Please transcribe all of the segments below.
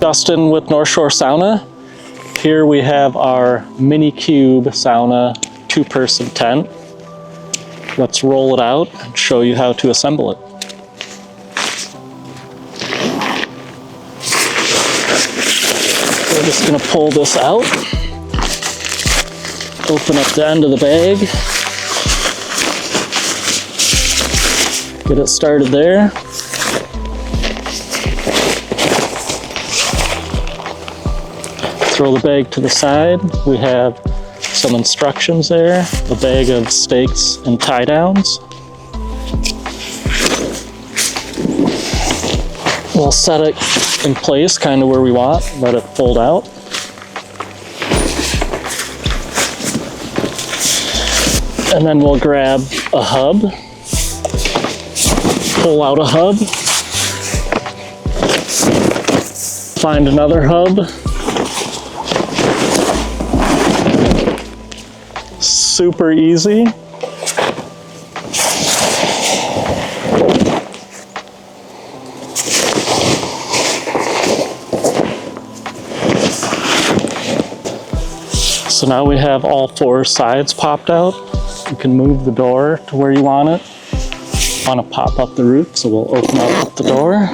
Dustin with North Shore Sauna. Here we have our Mini Cube Sauna 2-person tent. Let's roll it out and show you how to assemble it. We're just going to pull this out, open up the end of the bag, get it started there. Throw the bag to the side. We have some instructions there, a bag of stakes and tie downs. We'll set it in place kind of where we want, let it fold out. And then we'll grab a hub, pull out a hub, find another hub. Super easy. So now we have all 4 sides popped out. You can move the door to where you want it. Want to pop up the roof, so we'll open up the door.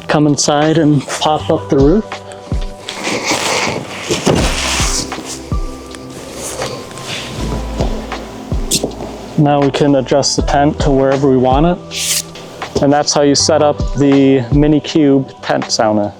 Come inside and pop up the roof. Now we can adjust the tent to wherever we want it. And that's how you set up the Mini Cube tent sauna.